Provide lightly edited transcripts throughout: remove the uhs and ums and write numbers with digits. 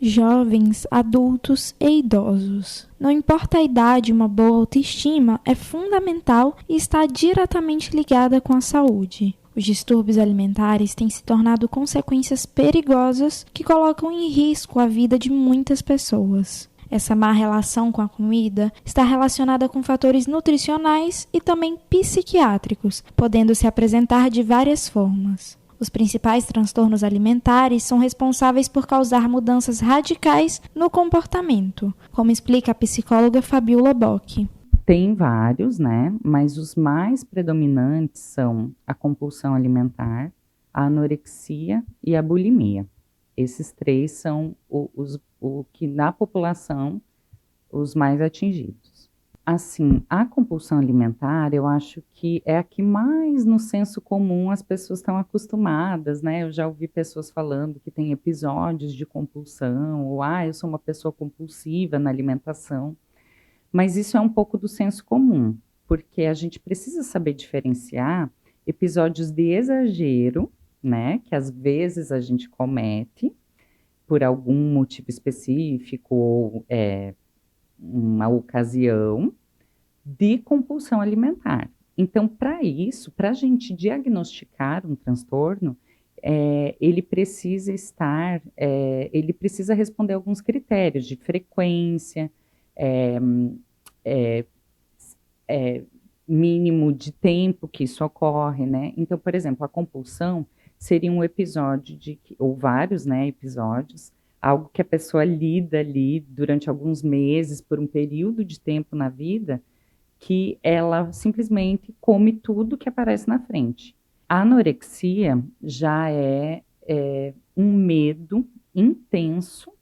jovens, adultos e idosos. Não importa a idade, uma boa autoestima é fundamental e está diretamente ligada com a saúde. Os distúrbios alimentares têm se tornado consequências perigosas que colocam em risco a vida de muitas pessoas. Essa má relação com a comida está relacionada com fatores nutricionais e também psiquiátricos, podendo se apresentar de várias formas. Os principais transtornos alimentares são responsáveis por causar mudanças radicais no comportamento, como explica a psicóloga Fabiola Bock. Tem vários, né? Mas os mais predominantes são a compulsão alimentar, a anorexia e a bulimia. Esses três são o que na população os mais atingidos. Assim, a compulsão alimentar, eu acho que é a que mais no senso comum as pessoas estão acostumadas, né? Eu já ouvi pessoas falando que tem episódios de compulsão, ou eu sou uma pessoa compulsiva na alimentação. Mas isso é um pouco do senso comum, porque a gente precisa saber diferenciar episódios de exagero, né? Que às vezes a gente comete por algum motivo específico ou uma ocasião de compulsão alimentar. Então, para isso, para a gente diagnosticar um transtorno, ele precisa ele precisa responder alguns critérios de frequência, mínimo de tempo que isso ocorre, né? Então, por exemplo, a compulsão seria um episódio ou vários, né, episódios, algo que a pessoa lida ali durante alguns meses, por um período de tempo na vida, que ela simplesmente come tudo que aparece na frente. A anorexia já é um medo intenso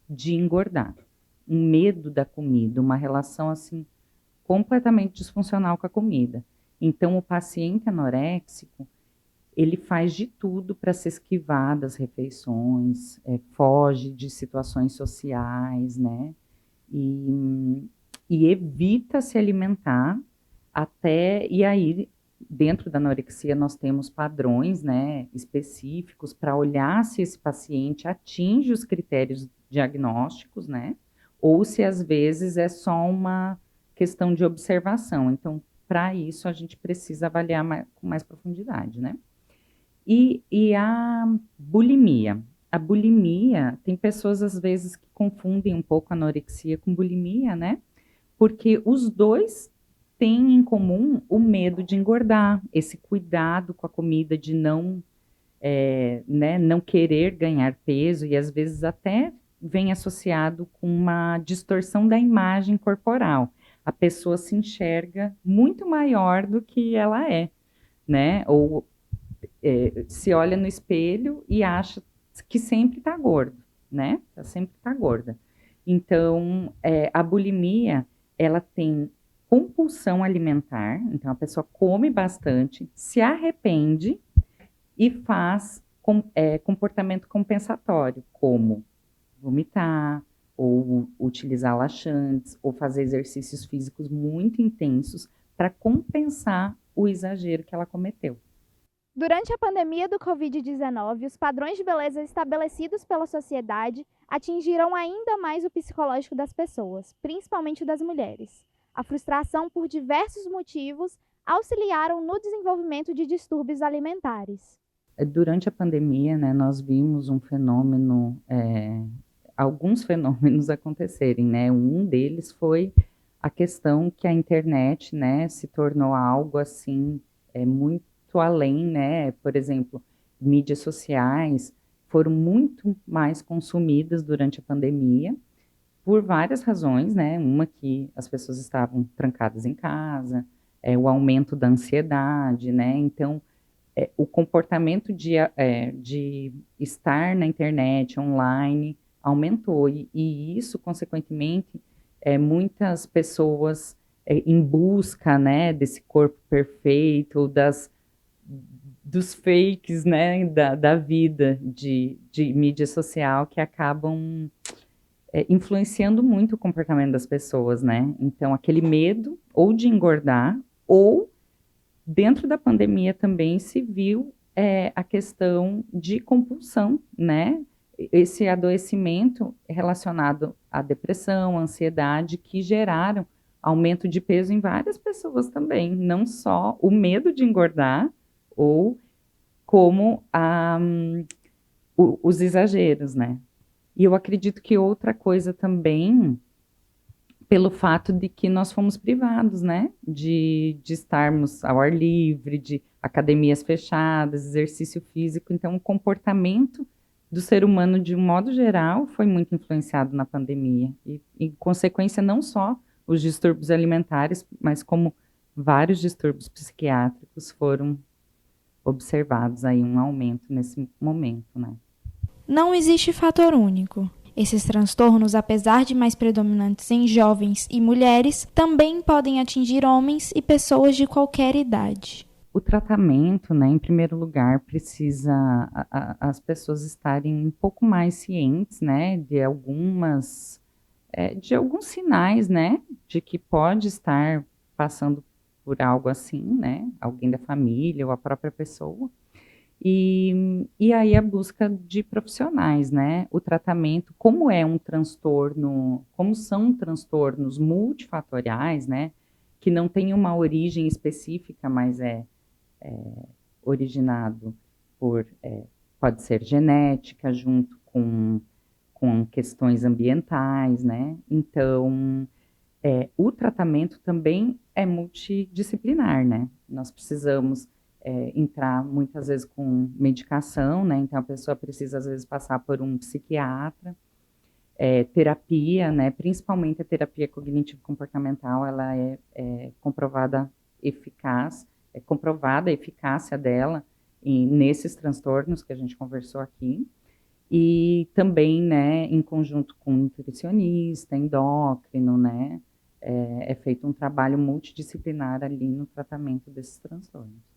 de engordar, um medo da comida, uma relação assim completamente disfuncional com a comida. Então, o paciente anoréxico, ele faz de tudo para se esquivar das refeições, foge de situações sociais, né? E evita se alimentar e aí, dentro da anorexia, nós temos padrões, né, específicos para olhar se esse paciente atinge os critérios diagnósticos, né, ou se às vezes é só uma questão de observação. Então, para isso, a gente precisa avaliar com mais profundidade, né? E a bulimia. A bulimia, tem pessoas às vezes que confundem um pouco a anorexia com bulimia, né? Porque os dois têm em comum o medo de engordar, esse cuidado com a comida de não querer ganhar peso e às vezes até vem associado com uma distorção da imagem corporal. A pessoa se enxerga muito maior do que ela é, né? Ou se olha no espelho e acha que sempre está gordo, né? Sempre está gorda. Então, a bulimia, ela tem compulsão alimentar, então a pessoa come bastante, se arrepende e faz comportamento compensatório, como vomitar, ou utilizar laxantes, ou fazer exercícios físicos muito intensos para compensar o exagero que ela cometeu. Durante a pandemia do Covid-19, os padrões de beleza estabelecidos pela sociedade atingiram ainda mais o psicológico das pessoas, principalmente das mulheres. A frustração por diversos motivos auxiliaram no desenvolvimento de distúrbios alimentares. Durante a pandemia, né, nós vimos um fenômeno, alguns fenômenos acontecerem, né? Um deles foi a questão que a internet, né, se tornou algo assim muito além, né? Por exemplo, mídias sociais foram muito mais consumidas durante a pandemia por várias razões, né? Uma que as pessoas estavam trancadas em casa, o aumento da ansiedade, né? Então, o comportamento de estar na internet, online, aumentou. E isso, consequentemente, muitas pessoas em busca, né, desse corpo perfeito, dos fakes, né, da vida de mídia social que acabam influenciando muito o comportamento das pessoas, né? Então, aquele medo ou de engordar ou dentro da pandemia também se viu a questão de compulsão, né? esse adoecimento relacionado à depressão, ansiedade, que geraram aumento de peso em várias pessoas também, não só o medo de engordar, ou como os exageros, né? E eu acredito que outra coisa também, pelo fato de que nós fomos privados, né? De estarmos ao ar livre, de academias fechadas, exercício físico. Então, o comportamento do ser humano, de um modo geral, foi muito influenciado na pandemia. E, em consequência, não só os distúrbios alimentares, mas como vários distúrbios psiquiátricos foram observados aí um aumento nesse momento, né? Não existe fator único. Esses transtornos, apesar de mais predominantes em jovens e mulheres, também podem atingir homens e pessoas de qualquer idade. O tratamento, né, em primeiro lugar, precisa as pessoas estarem um pouco mais cientes, né, de alguns sinais, né, de que pode estar passando por algo assim, né, alguém da família ou a própria pessoa. E aí a busca de profissionais, né? O tratamento, como é um transtorno, como são transtornos multifatoriais, né? Que não tem uma origem específica, mas é originado por, pode ser genética, junto com questões ambientais, né? Então, o tratamento também é multidisciplinar, né? Nós precisamos entrar muitas vezes com medicação, né? Então a pessoa precisa às vezes passar por um psiquiatra, terapia, né? Principalmente a terapia cognitivo-comportamental, ela é comprovada eficaz, é comprovada a eficácia dela nesses transtornos que a gente conversou aqui. E também, né, em conjunto com nutricionista, endócrino, né? É feito um trabalho multidisciplinar ali no tratamento desses transtornos.